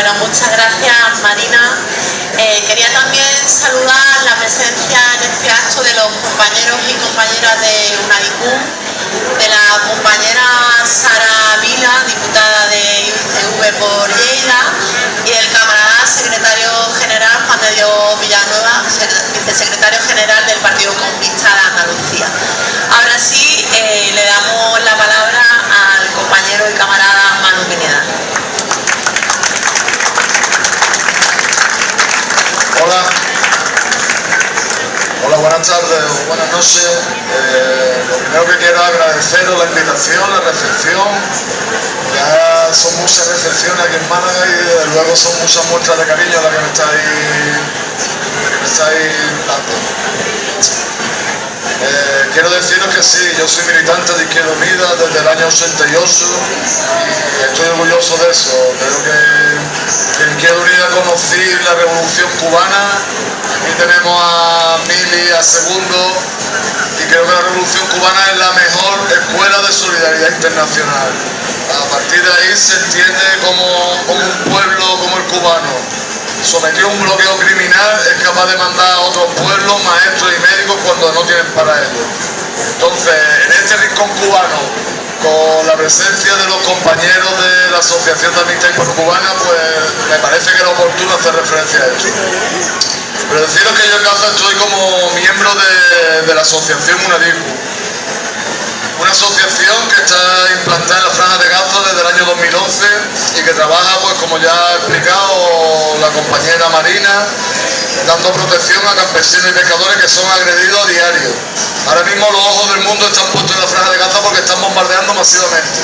Bueno, muchas gracias, Marina. Quería también saludar la presencia en este acto de los compañeros y compañeras de UNADICUM, de la compañera Sara Vila, diputada de ICV por Lleida, y del camarada secretario general Juan de Dios Villanueva, vicesecretario general del Partido Comunista de Andalucía. Ahora sí, le damos la palabra al compañero y camarada Manu Pineda. Hola, buenas tardes o buenas noches. Lo primero que quiero agradeceros la invitación, la recepción. Ya son muchas recepciones aquí en Málaga y desde luego son muchas muestras de cariño las que me estáis dando. Quiero deciros que sí, yo soy militante de Izquierda Unida desde el año 88 y estoy orgulloso de eso. Creo que en Izquierda Unida conocí la Revolución Cubana. Aquí tenemos a Mili, a Segundo, y creo que la Revolución Cubana es la mejor escuela de solidaridad internacional. A partir de ahí se entiende como un pueblo como el cubano, sometido a un bloqueo criminal, es capaz de mandar a otros pueblos, maestros y médicos cuando no tienen para ello. Entonces, en este rincón cubano, con la presencia de los compañeros de la Asociación de Amistad Hispano-Cubana, pues me parece que era oportuno hacer referencia a esto. Pero deciros que yo en Gaza estoy como miembro de la Asociación UNADICUM, una asociación que está implantada en la Franja de Gaza desde el año 2011 y que trabaja, pues como ya ha explicado la compañera Marina, dando protección a campesinos y pescadores que son agredidos a diario. Ahora mismo los ojos del mundo están puestos en la Franja de Gaza porque están bombardeando masivamente.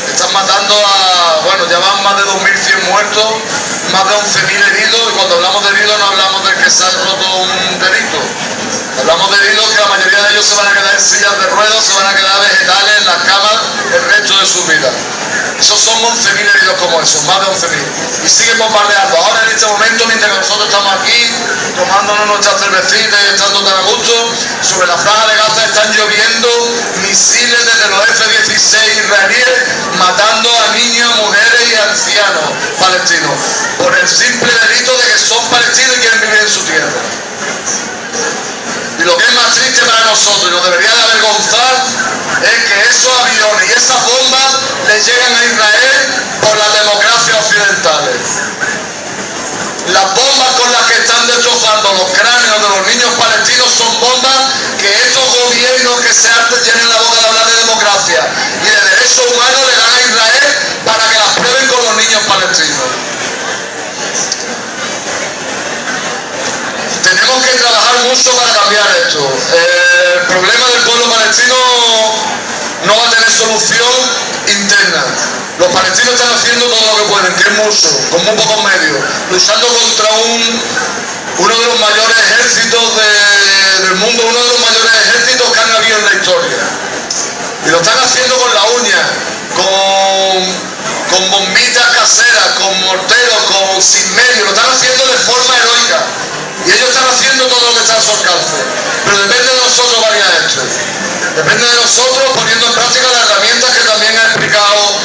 Están matando a, bueno, ya van más de 2.100 muertos, más de 11.000 heridos, y cuando hablamos de heridos no hablamos del que se ha roto un dedito. Hablamos de heridos que la mayoría de ellos se van a quedar en sillas de ruedas, se van a quedar vegetales en las camas el resto de su vida. Esos son 11.000 heridos como esos, más de 11.000. Y siguen bombardeando. Ahora en este momento, mientras que nosotros estamos aquí, tomándonos nuestras cervecitas y estando tan a gusto, sobre la Franja de Gaza están lloviendo misiles desde los F-16 israelíes, matando a niños, mujeres y ancianos palestinos, por el simple delito de que son palestinos y quieren vivir en su tierra. Y lo que es más triste para nosotros y nos debería de avergonzar es que esos aviones y esas bombas le llegan a Israel por las democracias occidentales. Las bombas con las que están destrozando los cráneos de los niños palestinos son bombas que estos gobiernos que se llenen la boca de hablar de democracia y de derechos humanos le dan a Israel para que las prueben con los niños palestinos. Tenemos que trabajar mucho para cambiar esto. El problema del pueblo palestino no va a tener solución interna. Los palestinos están haciendo todo lo que pueden, que es mucho, con muy pocos medios, luchando contra uno de los mayores ejércitos del mundo, uno de los mayores ejércitos que han habido en la historia. Y lo están haciendo con la uña, con bombitas caseras, con morteros, sin medios, lo están haciendo de forma heroica. Y ellos están haciendo todo lo que está a su alcance. Pero depende de nosotros variar esto. Depende de nosotros poniendo en práctica las herramientas que también ha explicado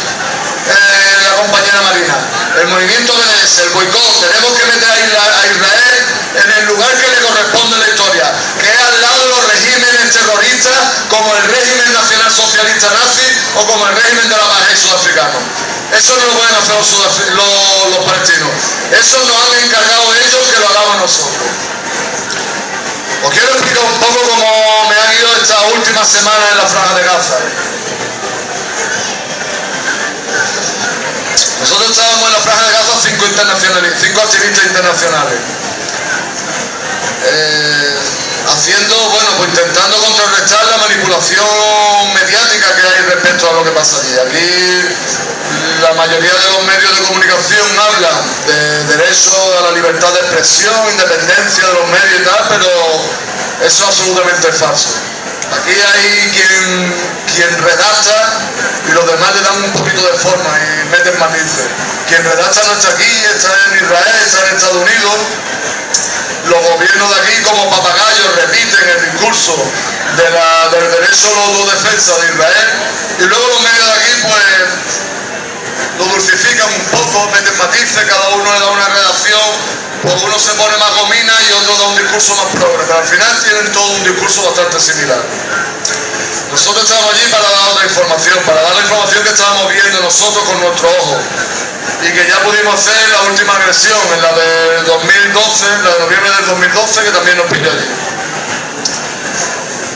la compañera Marina. El movimiento BDS, el boicot, tenemos que meter a Israel en el lugar que le corresponde en la historia, que es al lado de los regímenes terroristas como el régimen nacional socialista nazi o como el régimen de la Bajé sudafricano. Eso no lo pueden hacer los palestinos. Eso nos han encargado ellos que lo hagamos nosotros. Os quiero explicar un poco cómo me han ido esta última semana en la Franja de Gaza. Nosotros estábamos en la Franja de Gaza 5 activistas internacionales. Intentando contrarrestar la manipulación mediática que hay respecto a lo que pasa allí. Aquí la mayoría de los medios de comunicación hablan de derecho a la libertad de expresión, independencia de los medios y tal, pero eso es absolutamente falso. Aquí hay quien redacta y los demás le dan un poquito de forma y meten matices. Quien redacta no está aquí, está en Israel, está en Estados Unidos. Los gobiernos de aquí como papagayos repiten el discurso del derecho a la autodefensa de Israel y luego los medios de aquí pues lo dulcifican un poco todos meten matices, cada uno le da una redacción, pues uno se pone más gomina y otro da un discurso más progre, pero al final tienen todo un discurso bastante similar. Nosotros estábamos allí para dar otra información, para dar la información que estábamos viendo nosotros con nuestros ojos y que ya pudimos hacer la última agresión, en la de 2012, la de noviembre del 2012, que también nos pilló allí.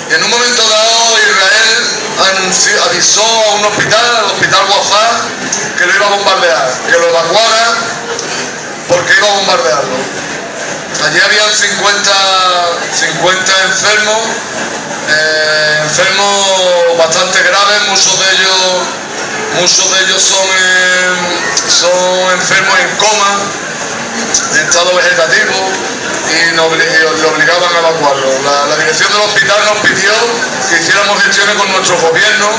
Y en un momento dado Israel avisó a un hospital, al hospital Wafá, que lo iba a bombardear, que lo evacuara porque iba a bombardearlo. Allí habían 50 enfermos, enfermos bastante graves, muchos de ellos son enfermos en coma, en estado vegetativo, y lo obligaban a evacuarlo. La dirección del hospital nos pidió que hiciéramos gestiones con nuestro gobierno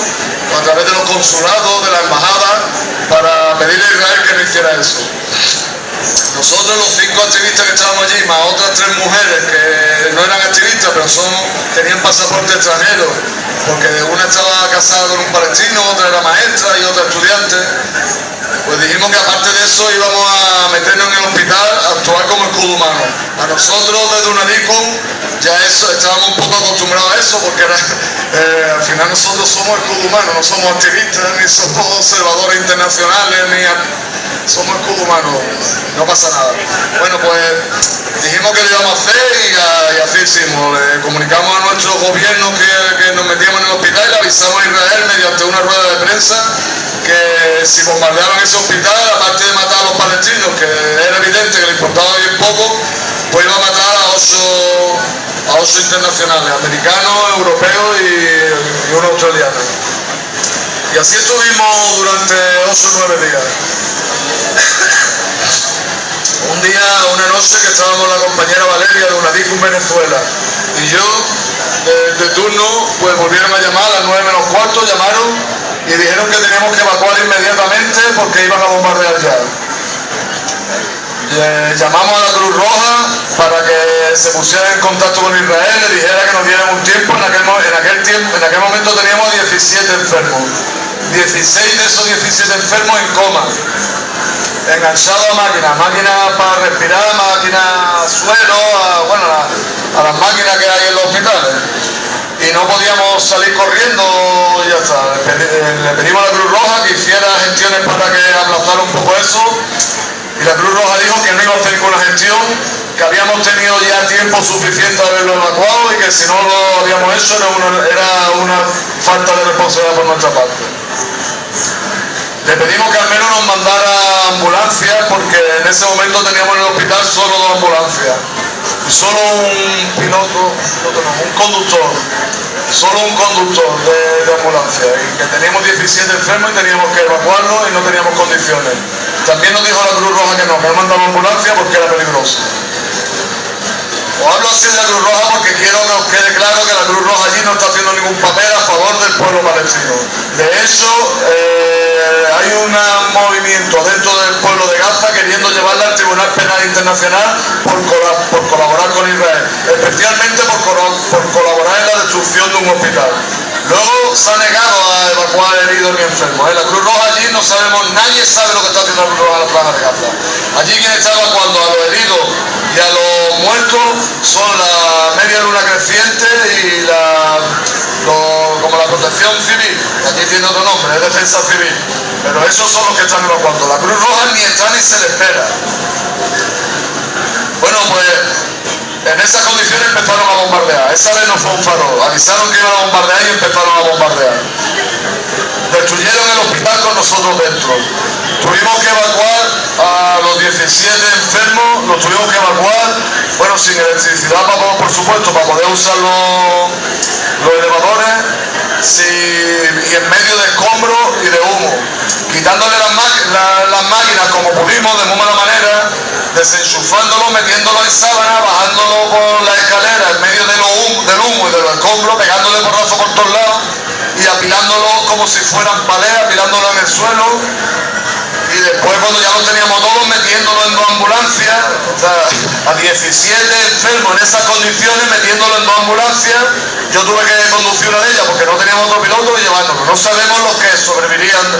a través de los consulados, de la embajada, para pedirle a Israel que no hiciera eso. Nosotros, los 5 activistas que estábamos allí, más otras 3 mujeres que no eran activistas, pero tenían pasaporte extranjero, porque una estaba casada con un palestino, otra era maestra y otra estudiante, pues dijimos que aparte de eso íbamos a meternos en el hospital a actuar como escudo humano. A nosotros desde UNADICUM ya estábamos un poco acostumbrados a eso, porque al final nosotros somos escudo humano, no somos activistas, ni somos observadores internacionales, somos escudo humano, no pasa nada. Bueno, pues dijimos que lo íbamos a hacer y así hicimos. Le comunicamos a nuestro gobierno que nos metíamos en el hospital y le avisamos a Israel mediante una rueda de prensa que si bombardeaban ese hospital, aparte de matar a los palestinos, que era evidente que le importaba bien poco, pues iba a matar a 8 internacionales, americanos, europeos y un australiano. Y así estuvimos durante 8 o 9 días. Un día, una noche que estábamos la compañera Valeria de UNADICUM Venezuela y yo de turno, pues volvieron a llamar a las 9 menos cuarto, llamaron y dijeron que teníamos que evacuar inmediatamente porque iban a bombardear ya. Llamamos a la Cruz Roja para que se pusiera en contacto con Israel, le dijera que nos dieran un tiempo. En aquel momento teníamos 17 enfermos, 16 de esos 17 enfermos en coma, enganchados a máquinas para respirar, máquinas suero, a las máquinas que hay en los hospitales. Y no podíamos salir corriendo y ya está. Le pedimos a la Cruz Roja que hiciera gestiones para que aplazara un poco eso. Y la Cruz Roja dijo que no iba a hacer ninguna gestión, que habíamos tenido ya tiempo suficiente de haberlo evacuado y que si no lo habíamos hecho era una falta de responsabilidad por nuestra parte. Le pedimos que al menos nos mandara ambulancias porque en ese momento teníamos en el hospital solo 2 ambulancias. Solo un conductor de ambulancia, y que teníamos 17 enfermos y teníamos que evacuarlos y no teníamos condiciones. También nos dijo la Cruz Roja que no mandaba ambulancia porque era peligroso. Os hablo así de la Cruz Roja porque quiero que os quede claro que la Cruz Roja allí no está haciendo ningún papel a favor del pueblo palestino. De hecho, hay un movimiento dentro del pueblo de Gaza queriendo llevarla al Tribunal Penal Internacional por colaborar con Israel, especialmente por colaborar en la destrucción de un hospital. Luego se ha negado a evacuar heridos ni enfermos. La Cruz Roja allí no sabemos, nadie sabe lo que está haciendo la Cruz Roja en la Franja de Gaza. Allí quien está evacuando a los heridos y a los muertos son la Media Luna Creciente y como la Protección Civil, que aquí tiene otro nombre, es Defensa Civil. Pero esos son los que están evacuando. La Cruz Roja ni está ni se le espera. Bueno, pues en esas condiciones empezaron a bombardear. Esa vez no fue un farol. Avisaron que iban a bombardear y empezaron a bombardear. Destruyeron el hospital con nosotros dentro. Tuvimos que evacuar a los 17 enfermos, los tuvimos que evacuar, bueno, sin electricidad, por supuesto, para poder usar los elevadores, y en medio de escombros y de humo, quitándole las máquinas como pudimos, de muy mala manera, desenchufándolo, metiéndolo en sábana, bajándolo por la escalera en medio del humo y de los escombros, pegándole porrazo por todos lados y apilándolo como si fueran palés, apilándolo en el suelo. Y después, cuando ya lo teníamos todos, metiéndolo en 2 ambulancias, o sea, a 17 enfermos en esas condiciones, metiéndolo en 2 ambulancias, yo tuve que conducir una de ellas porque no teníamos otro piloto y llevárnoslo. No sabemos los que sobrevivirían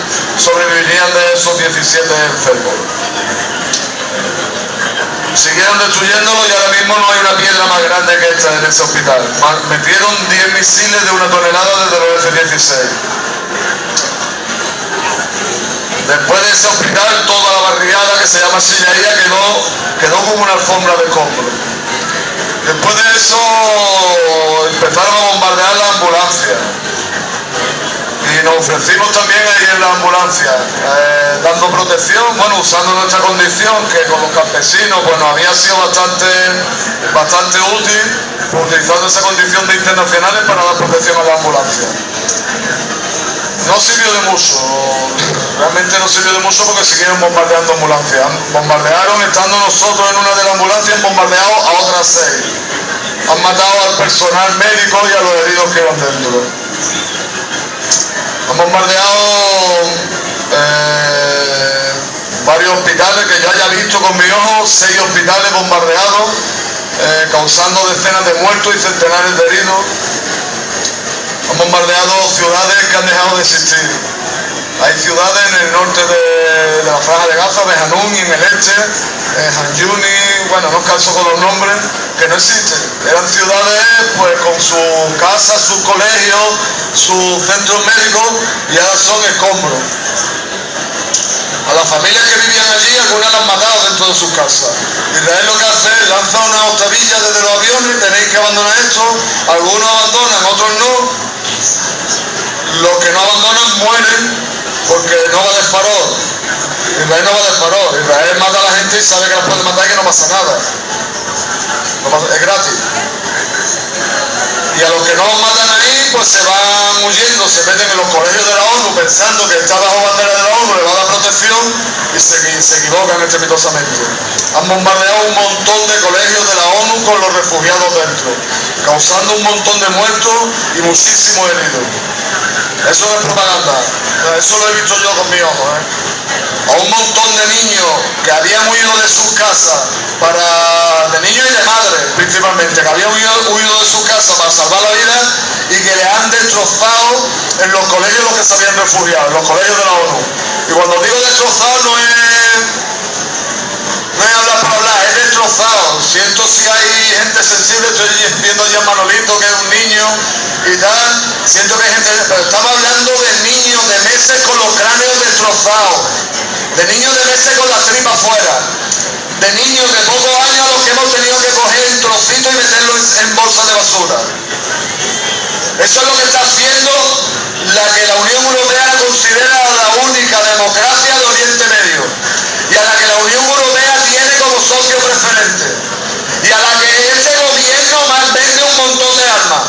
de esos 17 enfermos. Siguieron destruyéndolo y ahora mismo no hay una piedra más grande que esta en ese hospital. Metieron 10 misiles de 1 tonelada desde los F-16. Después de ese hospital, toda la barriada que se llama Sillería quedó como una alfombra de escombros. Después de eso empezaron a bombardear la ambulancia. Y nos ofrecimos también ahí en la ambulancia, dando protección, bueno, usando nuestra condición, que con los campesinos pues nos había sido bastante útil, utilizando esa condición de internacionales para dar protección a la ambulancia. No sirvió de mucho, realmente no sirvió de mucho porque siguieron bombardeando ambulancias. Bombardearon, estando nosotros en una de las ambulancias, han bombardeado a otras 6. Han matado al personal médico y a los heridos que iban dentro. Han bombardeado varios hospitales que yo haya visto con mi ojo, 6 hospitales bombardeados, causando decenas de muertos y centenares de heridos. Han bombardeado ciudades que han dejado de existir. Hay ciudades en el norte de la Franja de Gaza, de Hanun, y en el este, Han Yuni, bueno, no calzo con los nombres, que no existen. Eran ciudades pues con sus casas, sus colegios, sus centros médicos, y ahora son escombros. A las familias que vivían allí, algunas las han matado dentro de sus casas. Israel lo que hace es lanza una octavilla desde los aviones, tenéis que abandonar esto, algunos abandonan, otros no. Los que no abandonan mueren porque no va de farol. Israel no va de farol. Israel mata a la gente y sabe que las puede matar y que no pasa nada. Es gratis. Y a los que no los matan ahí, pues se van huyendo, se meten en los colegios de la ONU pensando que está bajo bandera de la ONU, le va a dar protección y se equivocan estrepitosamente. Han bombardeado un montón de colegios de la ONU con los refugiados dentro, causando un montón de muertos y muchísimos heridos. Eso no es propaganda, eso lo he visto yo con mis ojos. A un montón de niños que habían huido de sus casas, de niños y de madres principalmente, que habían huido de sus casas para salvar la vida y que le han destrozado en los colegios los que se habían refugiado, en los colegios de la ONU. Y cuando digo destrozado no es hablar por hablar, es destrozado. Siento si hay gente sensible, estoy viendo ya a Manolito, que es un niño y tal, siento que hay gente, pero estamos hablando de niños de meses con los cráneos destrozados, de niños de meses con las tripas fuera, de niños de pocos años a los que hemos tenido que coger en trocitos y meterlos en bolsas de basura. Eso es lo que está haciendo la que la Unión Europea considera la única democracia de Oriente Medio, y a la que la Unión Europea tiene como socio preferente, y a la que ese gobierno más vende un montón de armas.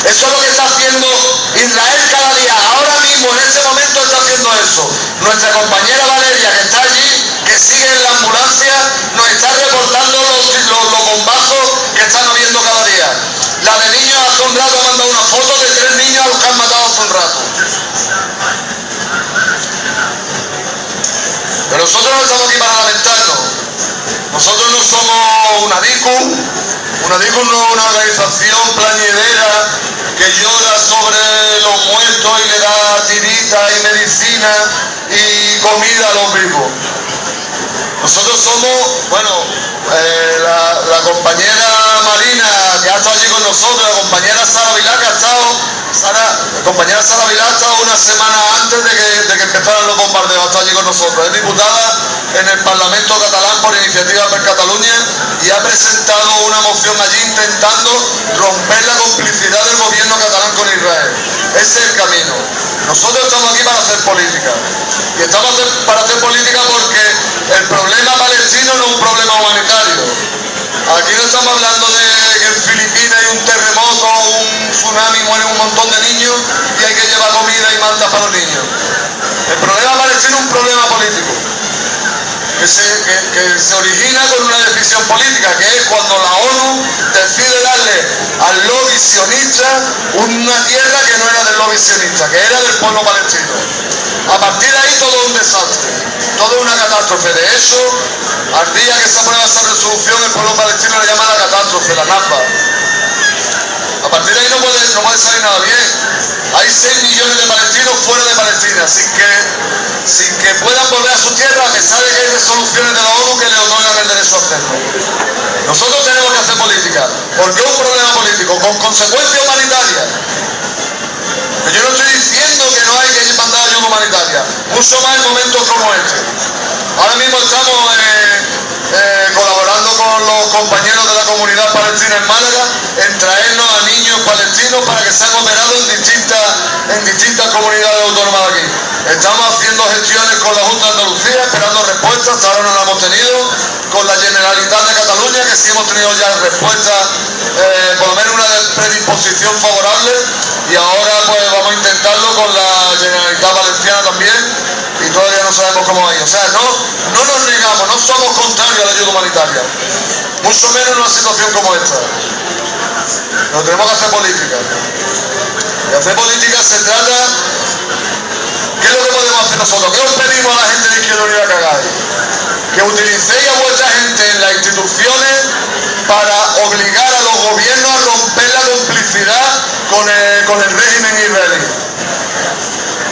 Eso es lo que está haciendo Israel cada día. Ahora mismo, en ese momento, está haciendo eso. Nuestra compañera Valeria, que está allí, que sigue en la ambulancia, nos está reportando los bombazos que están habiendo cada día. La de niños hace un rato ha mandado una foto de 3 niños a los que han matado hace un rato. Pero nosotros no estamos aquí para lamentarnos. Nosotros no somos una DICU. Una DICU no es una organización plañidera que llora sobre los muertos y le da tiritas y medicina y comida a los vivos. Nosotros somos, bueno, la compañera Marina que ha estado allí con nosotros, la compañera Sara Vilá que ha estado, la compañera Sara Vilá ha estado una semana antes de que empezaran los bombardeos, ha estado allí con nosotros. Es diputada en el Parlamento catalán por Iniciativa per Catalunya y ha presentado una moción allí intentando romper la complicidad del gobierno catalán con Israel. Ese es el camino. Nosotros estamos aquí para hacer política. Y estamos para hacer política porque el problema palestino no es un problema humanitario. Aquí no estamos hablando de que en Filipinas hay un terremoto, un tsunami, mueren un montón de niños y hay que llevar comida y mantas para los niños. El problema palestino es un problema político que se origina con una decisión política, que es cuando la ONU decide darle al lobby sionista una tierra que no era del lobby sionista, que era del pueblo palestino. A partir de ahí todo un desastre, todo una catástrofe. De hecho, al día que se aprueba esa resolución, el pueblo palestino le llama la catástrofe, la Nakba. A partir de ahí no puede salir nada bien. Hay 6 millones de palestinos fuera de Palestina, sin que puedan volver a su tierra, a pesar de que hay resoluciones de la ONU que le otorgan el derecho a hacerlo. Nosotros tenemos que hacer política, porque es un problema político, con consecuencias humanitarias. Yo no estoy diciendo que no hay que mandar ayuda humanitaria, mucho más en momentos como este. Ahora mismo estamos colaborando con los compañeros de la comunidad palestina en Málaga en traernos a niños palestinos para que sean operados en distintas comunidades autónomas de aquí. Estamos haciendo gestiones con la Junta de Andalucía, esperando respuestas, hasta ahora no las hemos tenido, con la Generalitat de Cataluña, que sí hemos tenido ya respuestas, por lo menos una predisposición favorable, y ahora pues vamos a intentarlo con la Generalitat Valenciana también, y todavía no sabemos cómo va a ir. O sea, no nos negamos, no somos contrarios a la ayuda humanitaria, mucho menos en una situación como esta. Pero tenemos que hacer política. Y hacer política se trata... ¿Qué es lo que podemos hacer nosotros? ¿Qué os pedimos a la gente de Izquierda Unida que hagáis? Que utilicéis a vuestra gente en las instituciones para obligar a los gobiernos a romper la complicidad con el régimen israelí.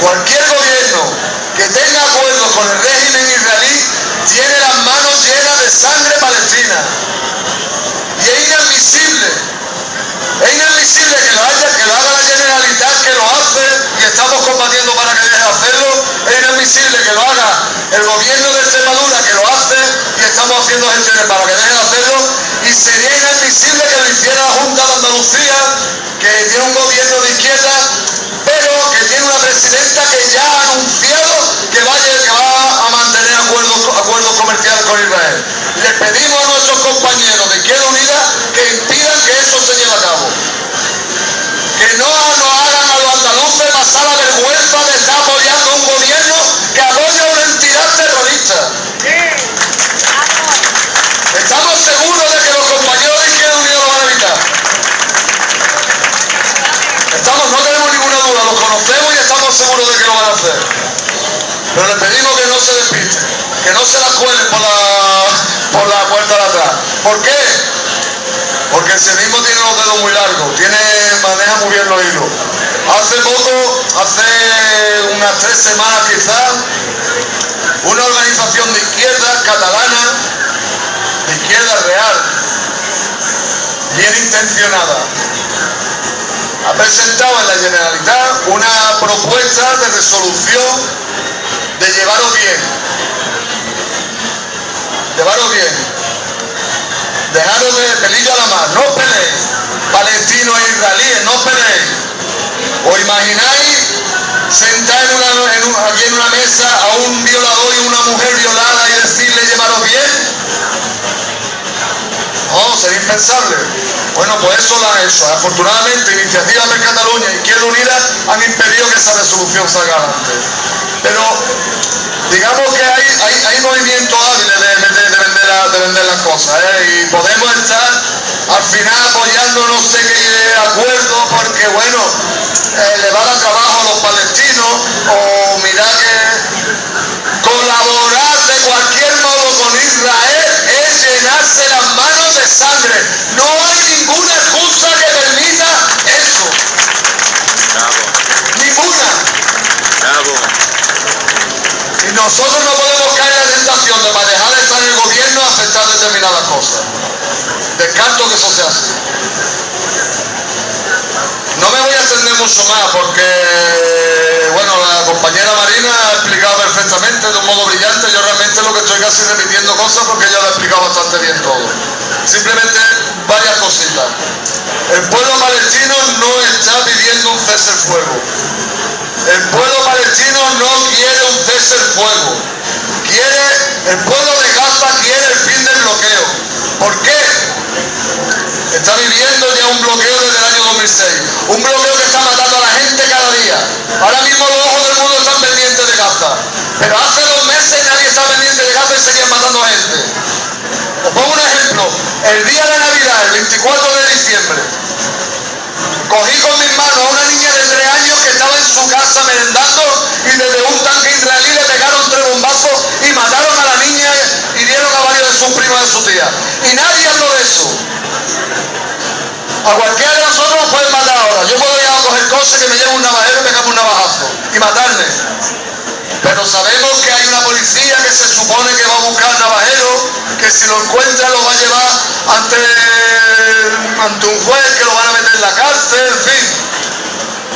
Cualquier gobierno que tenga acuerdos con el régimen israelí tiene las manos llenas de sangre palestina. Y es inadmisible que lo haga la Generalitat, que lo hace, y estamos combatiendo para que deje de hacerlo. Es inadmisible que lo haga el gobierno de Extremadura, que lo hace, y estamos haciendo gestiones para que deje de hacerlo. Y sería inadmisible que lo hiciera la Junta de Andalucía, que tiene un gobierno de izquierda, pero que tiene una presidenta que ya ha anunciado que va a mantener acuerdos comerciales con Israel. Le pedimos a nuestros compañeros de Izquierda Unida que impidan que eso se lleve a cabo. Que no nos hagan a los andaluces pasar la vergüenza de estar apoyando a un gobierno que apoya a una entidad terrorista. Estamos seguros de que los compañeros de Izquierda Unida lo van a evitar. No tenemos ninguna duda, los conocemos y estamos seguros de que lo van a hacer. Pero les pedimos que no se despisten, que no se la cuelen por la puerta de atrás. ¿Por qué? Porque el sionismo tiene los dedos muy largos, maneja muy bien los hilos. Hace unas 3 semanas quizás, una organización de izquierda catalana, de izquierda real, bien intencionada, ha presentado en la Generalitat una propuesta de resolución de llevaros bien. Dejaros de pelillo a la mar, no peleéis. Palestinos e israelíes, no peleéis. ¿Os imagináis sentar aquí en una mesa a un violador y una mujer violada y decirle llevaros bien? No, sería impensable. Bueno, pues eso lo han hecho. Afortunadamente, Iniciativa per Catalunya y Izquierda Unida han impedido que esa resolución salga adelante. Pero digamos que hay movimientos hábiles de vender las cosas, y podemos estar al final apoyando no sé qué acuerdo porque, bueno, le va a dar trabajo a los palestinos, o mirar que colaborar de cualquier modo con Israel es llenarse las manos de sangre. No hay ninguna excusa que permita eso. Ninguna. Y nosotros no podemos caer en la tentación de para dejar de estar en el gobierno a aceptar determinadas cosas. Descarto que eso sea así. No me voy a extender mucho más porque, bueno, la compañera Marina ha explicado perfectamente de un modo brillante. Yo realmente lo que estoy casi repitiendo cosas porque ella lo ha explicado bastante bien todo. Simplemente varias cositas. El pueblo palestino no está pidiendo un cese el fuego. El pueblo palestino no quiere un cese el fuego. El pueblo de Gaza quiere el fin del bloqueo. ¿Por qué? Está viviendo ya un bloqueo desde el año 2006. Un bloqueo que está matando a la gente cada día. Ahora mismo los ojos del mundo están pendientes de Gaza. Pero hace 2 meses nadie está pendiente de Gaza y seguían matando a gente. Os pongo un ejemplo. El día de Navidad, el 24 de diciembre, cogí con mis manos a una niña de 3 años que estaba en casa merendando y desde un tanque israelí le pegaron 3 bombazos y mataron a la niña y hirieron a varios de sus primos y de su tía. Y nadie habló de eso. A cualquiera de nosotros nos pueden matar ahora. Yo puedo ir a coger cosas que me lleve un navajero y pegarme un navajazo y matarme. Pero sabemos que hay una policía que se supone que va a buscar al navajero, que si lo encuentra lo va a llevar ante un juez, que lo van a meter en la cárcel, en fin.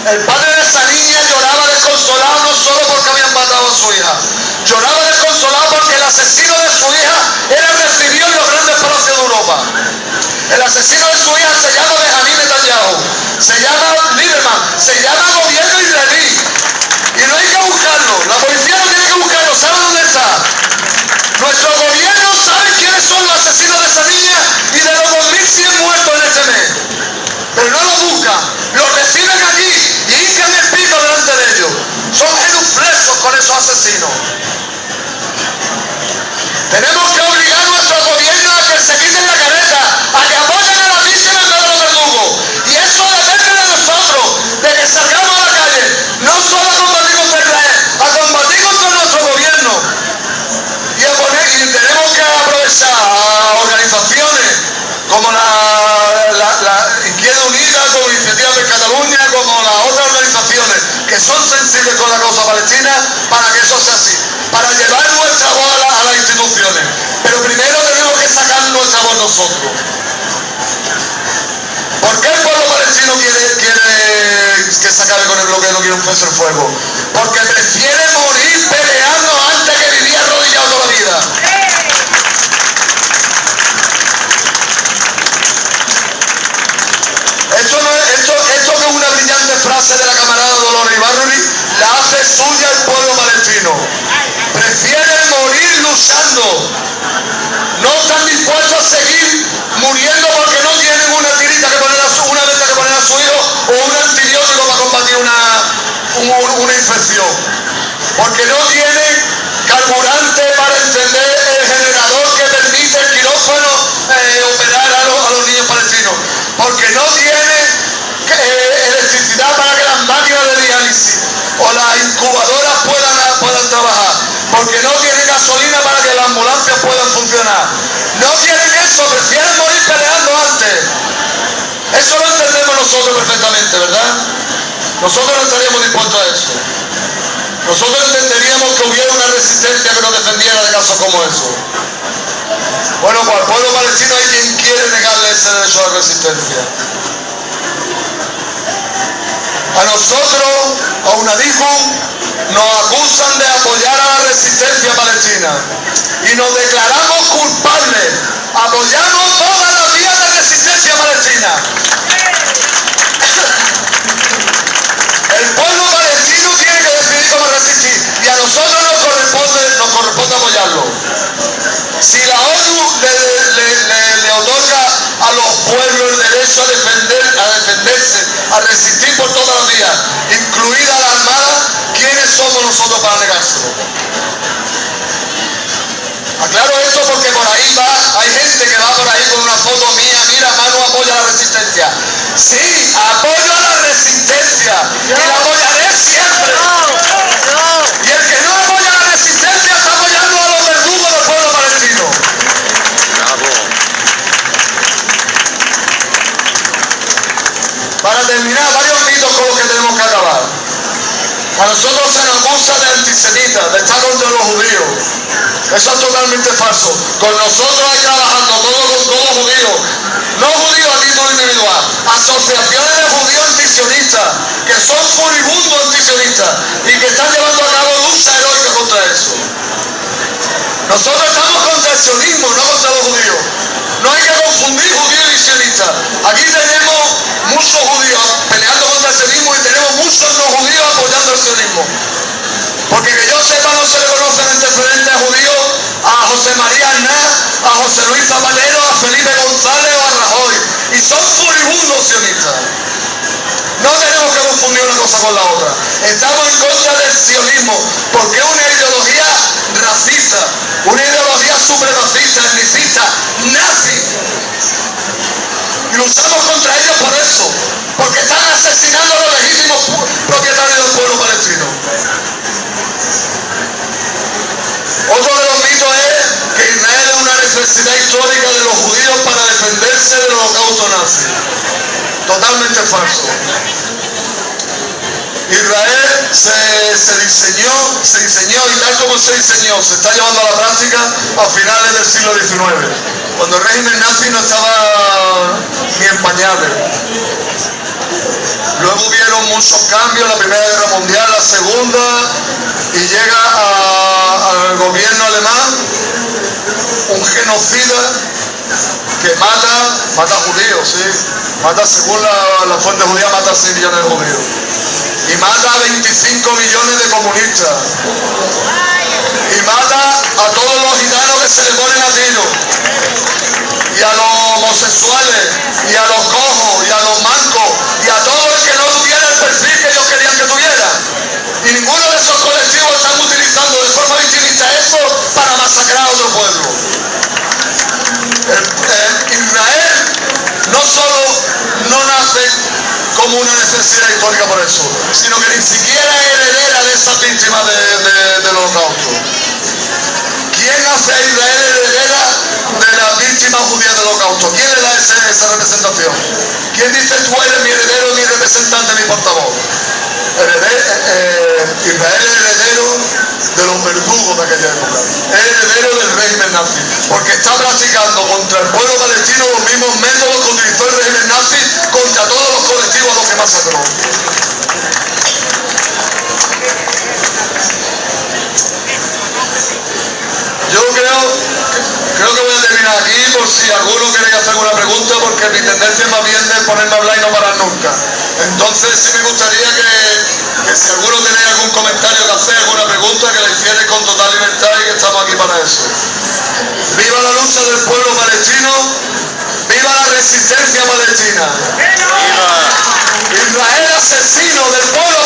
El padre de esa niña lloraba desconsolado no solo porque habían matado a su hija, lloraba desconsolado porque el asesino de su hija era recibido en los grandes palacios de Europa. El asesino de su hija se llama Benjamín Netanyahu, se llama Lieberman, se llama gobierno israelí. Y no hay que buscarlo, la policía no tiene que buscarlo, ¿sabe dónde está? Nuestro gobierno sabe quiénes son los asesinos de esa niña y de los 2100 muertos en este mes. Pero no lo buscan, los reciben aquí y hincan el pico delante de ellos. Son genuflexos con esos asesinos. Tenemos que obligar a nuestro gobierno a que se quiten la careta, a que apoyen a la víctima en vez de los verdugos. Y eso depende de nosotros, de que salgamos a la calle, no solo a combatir contra Israel, a combatir contra nuestro gobierno. Y tenemos que aprovechar a organizaciones como la Izquierda Unida, como Iniciativa per Catalunya, como las otras organizaciones que son sensibles con la causa palestina, para que eso sea así, para llevar nuestra voz a las instituciones. Pero primero tenemos que sacar nuestra voz nosotros. ¿Por qué el pueblo palestino quiere que se acabe con el bloqueo, no quiere un cese al fuego? Porque prefiere morir peleando antes que vivir arrodillado toda la vida. Esto que es una brillante frase de la camarada Dolores Ibarruri, la hace suya el pueblo palestino. Prefiere morir luchando. No están dispuestos a seguir muriendo porque no tienen una tirita que poner una venda que poner a su hijo o un antibiótico para combatir una infección. Porque no tienen carburante para encender el generador que permite el quirófano operar a los niños palestinos. Porque no tienen electricidad para que las máquinas de diálisis o las incubadoras puedan trabajar, porque no tienen gasolina para que las ambulancias puedan funcionar. No tienen eso, prefieren morir peleando antes. Eso lo entendemos nosotros perfectamente, ¿verdad? Nosotros no estaríamos dispuestos a eso. Nosotros entenderíamos que hubiera una resistencia que nos defendiera de casos como eso. Bueno, pues al pueblo palestino hay quien quiere negarle ese derecho a la resistencia. A nosotros, a UNADIJU, nos acusan de apoyar a la resistencia palestina y nos declaramos culpables. Apoyamos todas las vías de resistencia palestina. El pueblo palestino tiene que decidir cómo resistir y a nosotros nos corresponde apoyarlo. Si la ONU le otorga a los pueblos el derecho a defenderse, a resistir por todas las vías, incluida la Armada, ¿quiénes somos nosotros para negárselo? Aclaro esto porque por ahí hay gente que va por ahí con una foto mía, mira, Manu apoya la resistencia. Sí, apoyo a la resistencia y la apoyaré siempre. Y el que no apoya la resistencia está apoyando a los verdugos del pueblo palestino. Para terminar, varios mitos con los que tenemos que acabar. A nosotros se nos acusa de antisemitas, de estar contra los judíos. Eso es totalmente falso. Con nosotros hay trabajando todo con todos judíos. No judíos a título individual. Asociaciones de judíos antisionistas, que son furibundos antisionistas y que están llevando a cabo lucha heroica contra eso. Nosotros estamos contra el sionismo, no contra los judíos. No hay que confundir judíos y sionistas. Aquí tenemos muchos judíos peleando contra el sionismo y tenemos muchos no judíos apoyando el sionismo. Porque que yo sepa, no se le conocen antecedentes judíos a José María Aznar, a José Luis Zapatero, a Felipe González o a Rajoy. Y son furibundos sionistas. No tenemos que confundir una cosa con la otra. Estamos en contra del sionismo porque es una ideología racista, una ideología supremacista, etnicista, nazi. Y luchamos contra ellos por eso, porque están asesinando a los legítimos propietarios del pueblo palestino. necesidad histórica de los judíos para defenderse del holocausto nazi. Totalmente falso. Israel se diseñó y tal como se diseñó, se está llevando a la práctica a finales del siglo XIX, cuando el régimen nazi no estaba ni en pañales. Luego hubieron muchos cambios, la Primera Guerra Mundial, la Segunda, y llega al gobierno alemán un genocida que mata judíos, sí, mata según la fuente judía, mata a 6 millones de judíos. Y mata a 25 millones de comunistas. Y mata a todos los gitanos que se le ponen a tiro. Y a los homosexuales, y a los cojos, y a los mancos, y a todo el que no tuviera el perfil que ellos querían que tuviera. Y ninguno de esos colectivos están utilizando de forma victimista eso para masacrar a otro pueblo. Israel no solo no nace como una necesidad histórica por el sur, sino que ni siquiera es heredera de esas víctimas del holocausto. ¿Quién hace a Israel heredera de las víctimas judías del holocausto? ¿Quién le da esa representación? ¿Quién dice tú eres mi heredero, mi representante, mi portavoz? Israel es heredero de los verdugos de aquella época, es heredero del régimen nazi, porque está practicando contra el pueblo palestino los mismos métodos que utilizó el régimen nazi contra todos los colectivos a los que masacró. Yo creo que voy a terminar aquí por si alguno quiere hacer alguna pregunta, porque mi tendencia es más bien de ponerme a hablar y no parar nunca. Entonces sí me gustaría que si alguno tiene algún comentario que hacer, alguna pregunta, que la hiciera con total libertad, y que estamos aquí para eso. ¡Viva la lucha del pueblo palestino! ¡Viva la resistencia palestina! ¡Viva! Israel asesino del pueblo